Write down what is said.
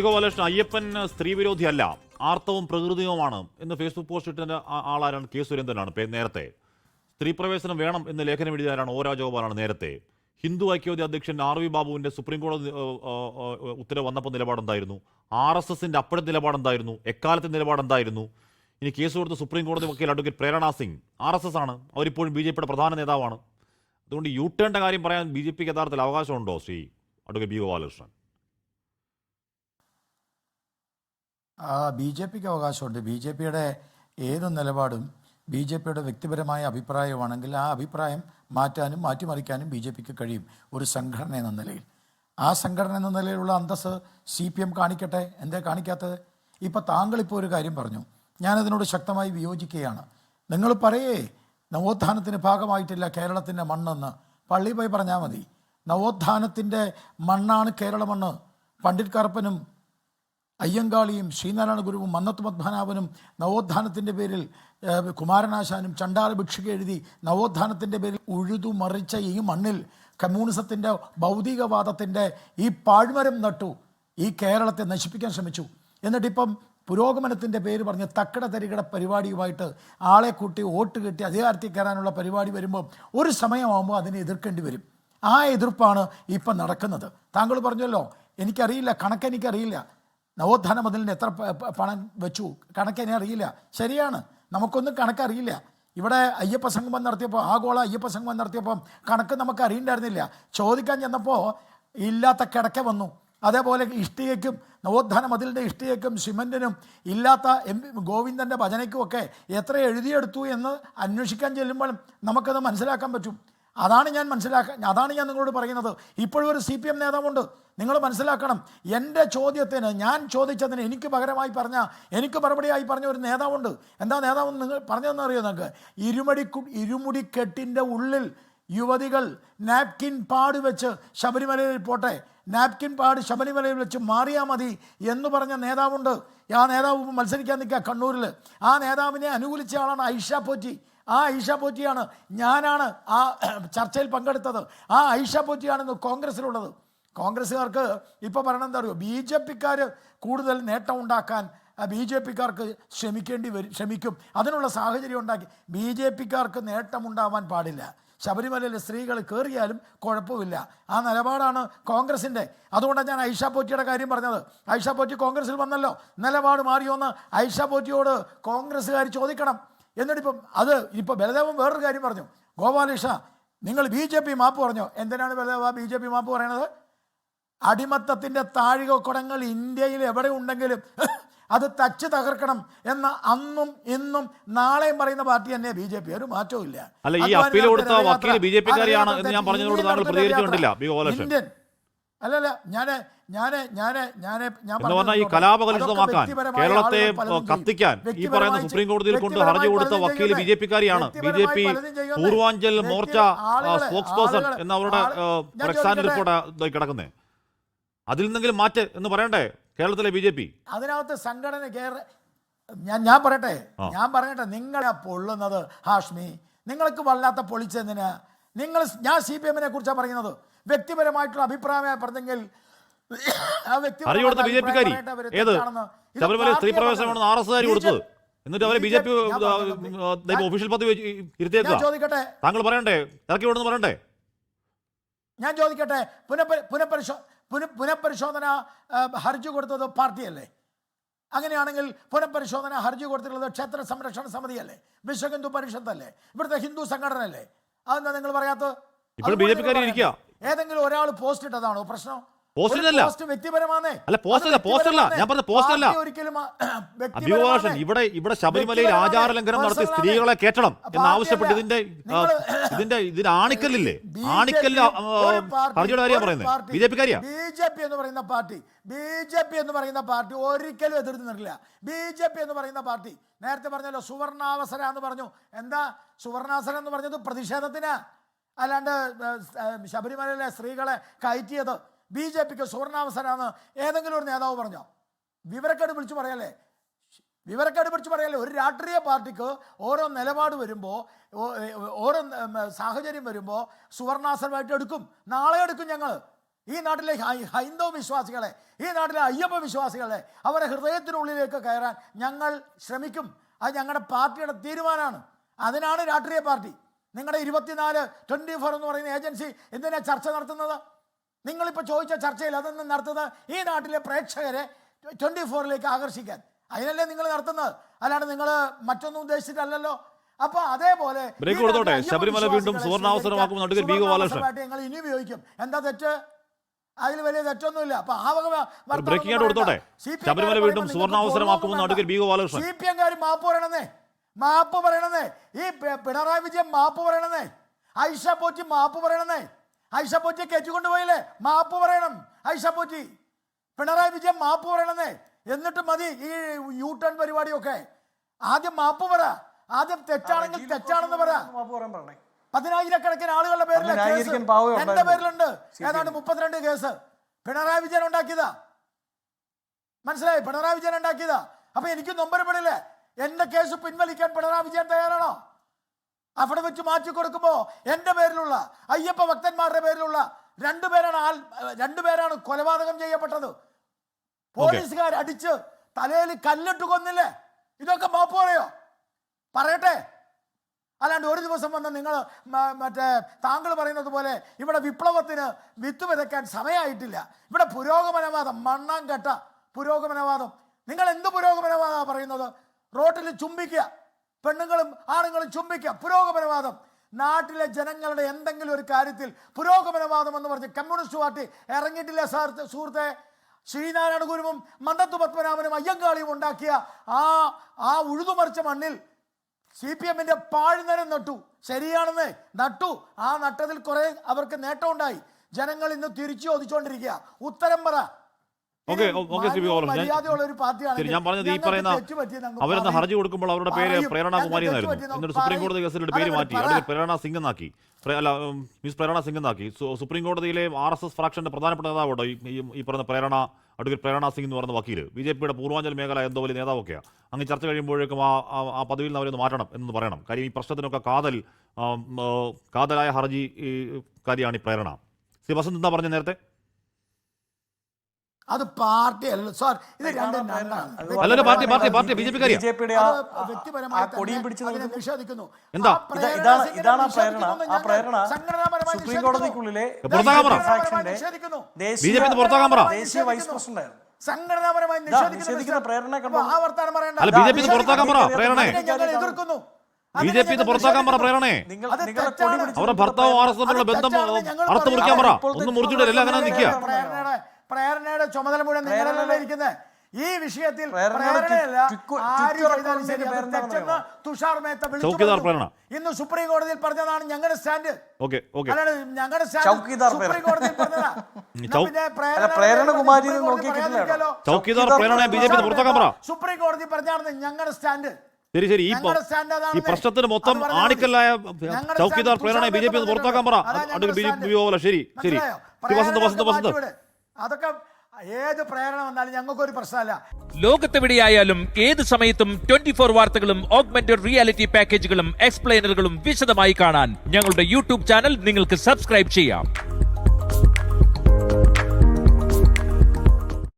ഗോപാലകൃഷ്ണൻ, അയ്യപ്പൻ സ്ത്രീ വിരോധിയല്ല, ആർത്തവും പ്രകൃതിയുമാണ് എന്ന് Facebook post ഇട്ട ആളാരാണ്? കെ സുരേന്ദ്രനാണ്. നേരത്തെ സ്ത്രീ പ്രവേശനം വേണം എന്ന് ലേഖനം എഴുതിയാരാണ്? ഒ രാജഗോപാലാണ്. നേരത്തെ ഹിന്ദു ഐക്യവേദി അധ്യക്ഷൻ ആർ വി ബാബുവിന്റെ സുപ്രീം കോടതി ഉത്തരവ് വന്നപ്പോൾ നിലപാടെന്തായിരുന്നു? RSSന്റെ അപ്പോഴത്തെ നിലപാടെന്തായിരുന്നു? എക്കാലത്തെ നിലപാടെന്തായിരുന്നു? ഇനി കേസ് കൊടുത്ത സുപ്രീം കോടതി വക്കീൽ അഡ്വക്കേറ്റ് പ്രേരണ സിംഗ് RSS ആണ്. അവരിപ്പോഴും BJPയുടെ പ്രധാന നേതാവാണ്. അതുകൊണ്ട് ടേണിന്റെ കാര്യം പറയാൻ BJPക്ക് യഥാർത്ഥത്തിൽ അവകാശമുണ്ടോ ശ്രീ അഡ്വക്കേറ്റ് ബി ഗോപാലകൃഷ്ണൻ? BJPക്ക് അവകാശമുണ്ട്. BJPയുടെ ഏത് നിലപാടും BJPയുടെ വ്യക്തിപരമായ അഭിപ്രായമാണെങ്കിൽ ആ അഭിപ്രായം മാറ്റാനും മാറ്റിമറിക്കാനും BJPക്ക് കഴിയും ഒരു സംഘടന എന്ന നിലയിൽ. ആ സംഘടന എന്ന നിലയിലുള്ള അന്തസ്സ് CPM കാണിക്കട്ടെ. എന്തേ കാണിക്കാത്തത്? ഇപ്പം താങ്കളിപ്പോൾ ഒരു കാര്യം പറഞ്ഞു, ഞാനതിനോട് ശക്തമായി വിയോജിക്കുകയാണ്. നിങ്ങൾ പറയേ നവോത്ഥാനത്തിന് ഭാഗമായിട്ടില്ല കേരളത്തിൻ്റെ മണ്ണെന്ന്, പള്ളി പോയി പറഞ്ഞാൽ മതി. നവോത്ഥാനത്തിൻ്റെ മണ്ണാണ് കേരള മണ്ണ്. പണ്ഡിറ്റ് കറുപ്പനും അയ്യങ്കാളിയും ശ്രീനാരായണ ഗുരുവും മന്നത്ത് പത്മനാഭനും നവോത്ഥാനത്തിൻ്റെ പേരിൽ കുമാരനാശാനും ചണ്ടാല ഭിക്ഷുക എഴുതി നവോത്ഥാനത്തിൻ്റെ പേരിൽ ഉഴുതുമറിച്ച ഈ മണ്ണിൽ കമ്മ്യൂണിസത്തിൻ്റെ ഭൗതികവാദത്തിൻ്റെ ഈ പാഴ്മരം നട്ടു. ഈ കേരളത്തെ നശിപ്പിക്കാൻ ശ്രമിച്ചു. എന്നിട്ടിപ്പം പുരോഗമനത്തിൻ്റെ പേര് പറഞ്ഞ് തക്കട തരികട പരിപാടിയുമായിട്ട് ആളെ കൂട്ടി വോട്ട് കിട്ടി അധികാരത്തിൽ കയറാനുള്ള പരിപാടി വരുമ്പോൾ ഒരു സമയമാകുമ്പോൾ അതിനെ എതിർക്കേണ്ടി വരും. ആ എതിർപ്പാണ് ഇപ്പം നടക്കുന്നത്. താങ്കൾ പറഞ്ഞല്ലോ, എനിക്കറിയില്ല, കണക്കെനിക്കറിയില്ല, നവോത്ഥാന മുതലിന് എത്ര പണം വെച്ചു കണക്കെന്നെ അറിയില്ല. ശരിയാണ്, നമുക്കൊന്നും കണക്കറിയില്ല. ഇവിടെ അയ്യപ്പ സംഗമം നടത്തിയപ്പോൾ, ആഗോള അയ്യപ്പ സംഗമം നടത്തിയപ്പം കണക്ക് നമുക്ക് അറിയണ്ടായിരുന്നില്ല. ചോദിക്കാൻ ചെന്നപ്പോൾ ഇല്ലാത്ത കിടക്ക വന്നു. അതേപോലെ ഇഷ്ടികയ്ക്കും നവോത്ഥാന മതിലിൻ്റെ ഇഷ്ടികയ്ക്കും സിമൻറ്റിനും ഇല്ലാത്ത ഗോവിന്ദൻ്റെ ഭജനയ്ക്കുമൊക്കെ എത്ര എഴുതിയെടുത്തു എന്ന് അന്വേഷിക്കാൻ ചെല്ലുമ്പോൾ നമുക്കത് മനസ്സിലാക്കാൻ പറ്റും. അതാണ് ഞാൻ നിങ്ങളോട് പറയുന്നത്. ഇപ്പോഴും ഒരു CPM നേതാവുണ്ട്, നിങ്ങൾ മനസ്സിലാക്കണം. എൻ്റെ ചോദ്യത്തിന്, ഞാൻ ചോദിച്ചതിന് എനിക്ക് പകരമായി പറഞ്ഞ, എനിക്ക് മറുപടിയായി പറഞ്ഞ ഒരു നേതാവുണ്ട്. എന്താ നേതാവ് നിങ്ങൾ പറഞ്ഞതെന്ന് അറിയോ? നിങ്ങൾക്ക് ഇരുമുടിക്കെട്ടിൻ്റെ ഉള്ളിൽ യുവതികൾ നാപ്കിൻ പാഡ് വെച്ച് ശബരിമലയിൽ പോട്ടെ, നാപ്കിൻ പാഡ് ശബരിമലയിൽ വെച്ച് മാറിയാൽ മതി എന്ന് പറഞ്ഞ നേതാവുണ്ട്. ആ നേതാവ് മത്സരിക്കാൻ നിൽക്കുക കണ്ണൂരിൽ. ആ നേതാവിനെ അനുകൂലിച്ച ആളാണ് ഐഷ പോറ്റി. ആ ഐഷ പോറ്റിയാണ്, ഞാനാണ് ആ ചർച്ചയിൽ പങ്കെടുത്തത്. ആ ഐഷ പോറ്റിയാണ് ഇന്ന് കോൺഗ്രസ്സിലുള്ളത്. കോൺഗ്രസ്സുകാർക്ക് ഇപ്പോൾ പറയണം എന്താ അറിയോ? BJPക്കാർ കൂടുതൽ നേട്ടം ഉണ്ടാക്കാൻ BJPക്കാർക്ക് ശ്രമിക്കും. അതിനുള്ള സാഹചര്യം ഉണ്ടാക്കി. BJPക്കാർക്ക് നേട്ടമുണ്ടാവാൻ പാടില്ല. ശബരിമലയിലെ സ്ത്രീകൾ കയറിയാലും കുഴപ്പമില്ല. ആ നിലപാടാണ് കോൺഗ്രസിൻ്റെ. അതുകൊണ്ടാണ് ഞാൻ ഐഷ പോറ്റിയുടെ കാര്യം പറഞ്ഞത്. ഐഷ പോറ്റി കോൺഗ്രസ്സിൽ വന്നല്ലോ, നിലപാട് മാറിയോന്ന് ഐഷ പോറ്റിയോട് കോൺഗ്രസ്സുകാർ ചോദിക്കണം. എന്നിട്ടിപ്പം ഇപ്പോൾ ബലദേവൻ വേറൊരു കാര്യം പറഞ്ഞു. ഗോപാലകൃഷ്ണ, നിങ്ങൾ BJP മാപ്പ് പറഞ്ഞോ? എന്തിനാണ് ബലദേവ BJP മാപ്പ് പറയണത്? അടിമത്തത്തിൻ്റെ താഴികക്കുടങ്ങൾ ഇന്ത്യയിൽ എവിടെ ഉണ്ടെങ്കിലും അത് തച്ച് തകർക്കണം എന്ന അന്നും ഇന്നും നാളെയും പറയുന്ന പാർട്ടി തന്നെ BJP. ഒരു മാറ്റവും ഇല്ല. അല്ലല്ല, കേരളത്തെ കത്തിക്കാൻ ഈ പറയുന്ന സുപ്രീം കോടതിയിൽ കൊണ്ട് ഹർജി കൊടുത്ത വക്കീൽ BJPക്കാരിയാണ്. BJP Purvanchal Morcha spokes person എന്ന അവരുടെ റിപ്പോർട്ട് കിടക്കുന്നേ. അതിൽ നിന്നെങ്കിലും മാറ്റ് എന്ന് പറയണ്ടേ കേരളത്തിലെ BJP? അതിനകത്ത് സംഘടന ഞാൻ പറയട്ടെ നിങ്ങളെ പൊള്ളുന്നത് ഹാഷ്മി, നിങ്ങൾക്ക് വല്ലാത്ത പൊളിച്ചെന്തിന്? ഞാൻ CPM-നെ കുറിച്ചാണ് പറയുന്നത്. വ്യക്തിപരമായിട്ടുള്ള അഭിപ്രായമായി പറഞ്ഞെങ്കിൽ ശബരിമല സ്ത്രീ പ്രവേശനമാണ് RSS കൊടുത്തത്. എന്നിട്ട് അവരെ BJP ഒഫീഷ്യൽ പദവി ഇരുത്തിയേക്കുക. താങ്കൾ പറയണ്ടേ, ഇറക്കി വിടുന്നു പറയണ്ടേ? ഞാൻ ചോദിക്കട്ടെ, പുനഃപരിശോധന ഹർജി കൊടുത്തത് പാർട്ടിയല്ലേ? അങ്ങനെയാണെങ്കിൽ പുനഃപരിശോധന ഹർജി കൊടുത്തിട്ടുള്ളത് ക്ഷേത്ര സംരക്ഷണ സമിതിയല്ലേ? വിശ്വ ഹിന്ദു പരിഷത്തല്ലേ? ഇവിടുത്തെ ഹിന്ദു സംഘടനയല്ലേ? അതെന്താ നിങ്ങൾ പറയാത്തത്? ഏതെങ്കിലും ഒരാൾ പോസ്റ്റ് ഇട്ടതാണോ പ്രശ്നം? ഇവിടെ ശബരിമലയിൽ ആചാരലംഘനം നടത്തി സ്ത്രീകളെ കേട്ടണം എന്നാവശ്യപ്പെട്ട് ഇതിന്റെ ആണിക്കല്ലില്ലേ? ആണിക്കല്ല് ഹർജിയുടെ കാര്യമാണ് പറയുന്നത്. BJP എന്ന് പറയുന്ന പാർട്ടി ഒരിക്കലും എതിർന്നിട്ടില്ല. BJP എന്ന് പറയുന്ന പാർട്ടി നേരത്തെ പറഞ്ഞല്ലോ സുവർണാവസര എന്ന് പറഞ്ഞു. എന്താ സുവർണാവസരം എന്ന് പറഞ്ഞത്? പ്രതിഷേധത്തിന്, അല്ലാണ്ട് ശബരിമലയിലെ സ്ത്രീകളെ കയറ്റിയത്. BJPക്ക് സുവർണാവസരമാണ് ഏതെങ്കിലും ഒരു നേതാവ് പറഞ്ഞോ? വിവരക്കേട് വിളിച്ചു പറയല്ലേ? ഒരു രാഷ്ട്രീയ പാർട്ടിക്ക് ഓരോ നിലപാട് വരുമ്പോൾ, ഓരോ സാഹചര്യം വരുമ്പോൾ സുവർണാവസരമായിട്ട് എടുക്കും. നാളെ എടുക്കും ഞങ്ങൾ. ഈ നാട്ടിലെ ഹൈന്ദവ വിശ്വാസികളെ, ഈ നാട്ടിലെ അയ്യപ്പ വിശ്വാസികളെ അവരെ ഹൃദയത്തിനുള്ളിലേക്ക് കയറാൻ ഞങ്ങൾ ശ്രമിക്കും. അത് ഞങ്ങളുടെ പാർട്ടിയുടെ തീരുമാനമാണ്. അതിനാണ് രാഷ്ട്രീയ പാർട്ടി. നിങ്ങളുടെ 24 എന്ന് പറയുന്ന ഏജൻസി എന്തിനാ ചർച്ച നടത്തുന്നത്? നിങ്ങളിപ്പോൾ ചോദിച്ച ചർച്ചയിൽ അതൊന്നും നടത്തുന്നത് ഈ നാട്ടിലെ പ്രേക്ഷകരെ 24ലേക്ക് ആകർഷിക്കാൻ. അതിനല്ലേ നിങ്ങൾ നടത്തുന്നത്, അല്ലാണ്ട് നിങ്ങൾ മറ്റൊന്നും ഉദ്ദേശിച്ചിട്ടല്ലല്ലോ. അപ്പൊ അതേപോലെ ശബരിമല വീണ്ടും സുവർണാവസരമാക്കും ഞങ്ങൾ ഇനി ഉപയോഗിക്കും. എന്താ തെറ്റ്? അതിൽ വലിയ തെറ്റൊന്നുമില്ല. അപ്പൊ ആ വക ശബരിമല വീണ്ടും സുവർണാവസരമാക്കുമെന്ന് CPM-കാർ മാപ്പ് പറയണമെന്നേ. ഈ പിണറായി വിജയൻ മാപ്പ് പറയണമെന്നേ. ഐഷ പോറ്റി മാപ്പ് പറയണമെന്നേ. ഐഷ പോറ്റിയെ കയറ്റിക്കൊണ്ട് പോയില്ലേ, മാപ്പ് പറയണം. ഐഷ പോറ്റി, പിണറായി വിജയൻ മാപ്പ് പറയണമെന്നേ. എന്നിട്ട് മതി ഈ U-turn പരിപാടിയൊക്കെ. ആദ്യം മാപ്പ് പറ. ആദ്യം തെറ്റാണെങ്കിൽ തെറ്റാണെന്ന് പറ. 10,000-കണക്കിന് ആളുകളുടെ പേരിൽ എന്റെ പേരിലുണ്ട്. ഏതാണ്ട് 32 കേസ് പിണറായി വിജയൻ ഉണ്ടാക്കിയതാ. മനസ്സിലായി? പിണറായി വിജയൻ ഉണ്ടാക്കിയതാ. അപ്പൊ എനിക്ക് നൊമ്പരപ്പെടില്ലേ? എന്റെ കേസ് പിൻവലിക്കാൻ പിണറായി വിജയൻ തയ്യാറാണോ? അവിടെ വെച്ച് മാറ്റി കൊടുക്കുമ്പോ എന്റെ പേരിലുള്ള അയ്യപ്പ ഭക്തന്മാരുടെ പേരിലുള്ള രണ്ടുപേരാണ് കൊലപാതകം ചെയ്യപ്പെട്ടത്. പോലീസുകാർ അടിച്ച് തലയിൽ കല്ലിട്ട് കൊന്നില്ലേ? ഇതൊക്കെ മാപ്പ് പറയോ? പറയട്ടെ. അല്ലാണ്ട് ഒരു ദിവസം വന്ന് നിങ്ങൾ താങ്കൾ പറയുന്നത് പോലെ ഇവിടെ വിപ്ലവത്തിന് വിത്ത് വിതയ്ക്കാൻ സമയമായിട്ടില്ല. ഇവിടെ പുരോഗമനവാദം, മണ്ണാങ്കട്ട പുരോഗമനവാദം. നിങ്ങൾ എന്ത് പുരോഗമനവാദമാണ് പറയുന്നത്? റോട്ടിൽ ചുംബിക്കുക, പെണ്ണുങ്ങളും ആണുങ്ങളും ചുംബിക്കുക, പുരോഗമനവാദം. നാട്ടിലെ ജനങ്ങളുടെ എന്തെങ്കിലും ഒരു കാര്യത്തിൽ പുരോഗമനവാദം എന്ന് പറഞ്ഞ് കമ്മ്യൂണിസ്റ്റ് പാർട്ടി ഇറങ്ങിയിട്ടില്ല സുഹൃത്തെ. ശ്രീനാരായണ ഗുരുവും മണ്ടത്തു പത്മനാഭനും അയ്യങ്കാളിയും ഉണ്ടാക്കിയ ആ ഉഴുതുമറിച്ച മണ്ണിൽ CPM-ന്റെ പാഴ്നിലം നട്ടു. ശരിയാണെന്ന് നട്ടു. ആ നട്ടതിൽ കുറെ അവർക്ക് നേട്ടമുണ്ടായി. ജനങ്ങൾ ഇന്ന് തിരിച്ചു ചോദിച്ചുകൊണ്ടിരിക്കുക. ഉത്തരം പറ. ഞാൻ പറഞ്ഞത് ഈ പറയുന്ന അവരെന്ന് ഹർജി കൊടുക്കുമ്പോൾ അവരുടെ പേര് പ്രേരണ കുമാരി എന്നായിരുന്നു. എന്നിട്ട് സുപ്രീം കോടതി കേസിൽ പേര് മാറ്റി അവിടെ പ്രേരണ സിംഗ് എന്നാക്കി. മിസ് പ്രേരണ സിംഗ് എന്നാക്കി. സുപ്രീം കോടതിയിലെ RSS ഫ്രാക്ഷന്റെ പ്രധാനപ്പെട്ട നേതാവുണ്ടോ ഈ പറയുന്ന അഡ്വക്കേറ്റ് പ്രേരണ സിംഗ് എന്ന് പറയുന്ന വക്കീൽ, BJP-യുടെ പൂർവാഞ്ചൽ മേഖല എന്തോ വലിയ നേതാവൊക്കെയാണ്. അങ്ങ് ചർച്ച കഴിയുമ്പോഴേക്കും ആ പദവിയിൽ നിന്ന് അവരൊന്ന് മാറ്റണം എന്ന് പറയണം. കാര്യം ഈ പ്രശ്നത്തിനൊക്കെ കാതലായ ഹർജി കാര്യമാണ് ഈ പ്രേരണ. ശ്രീ വസന്ത് എന്താ പറഞ്ഞ നേരത്തെ? അത് പാർട്ടി അല്ലല്ലോ സാർ, ഇത് നിഷേധിക്കുന്നു. സുപ്രീം കോടതിക്കുള്ളിലെ ദേശീയ വൈസ് പ്രസിഡന്റ് സംഘടനാപരമായി നിഷേധിക്കുന്ന പ്രേരണ കണ്ടോ? എതിർക്കുന്നു. അവരുടെ ഭർത്താവ് RSS ബന്ധം അർത്ഥം മുറിക്കാൻ പറ. ഒന്നും മുറിച്ചിട്ടില്ല, അങ്ങനെ നിൽക്കുക. പ്രേരണയുടെ ചുമതല മുഴുവൻ നിങ്ങളല്ലേ ഇരിക്കുന്നത്. ഈ വിഷയത്തിൽ തുഷാർ മേത്ത ഇന്ന് സുപ്രീം കോടതിയിൽ പറഞ്ഞതാണ് ഞങ്ങളുടെ സ്റ്റാൻഡ്. ഞങ്ങളുടെ സ്റ്റാൻഡ് സുപ്രീം കോടതിയിൽ പറഞ്ഞതാ. സുപ്രീം കോടതി പറഞ്ഞാണ് ഞങ്ങളുടെ സ്റ്റാൻഡ്. ശരി, ഈ പ്രശ്നത്തിന് മൊത്തം ആണിക്കല്ലായ ചൗക്കിദാർ പ്രേരണയെ BJP പുറത്താക്കാൻ പറ. ശരി ശരി. അതൊക്കെ ഏത് പ്രേരണ വന്നാലും ഞങ്ങൾക്കൊരു പ്രശ്നമല്ല. ലോകത്തെവിടെയായാലും ഏത് സമയത്തും 24 വാർത്തകളും ഓഗ്മെന്റഡ് റിയാലിറ്റി പാക്കേജുകളും എക്സ്പ്ലെയിനറുകളും വിശദമായി കാണാൻ ഞങ്ങളുടെ YouTube ചാനൽ നിങ്ങൾക്ക് സബ്സ്ക്രൈബ് ചെയ്യാം.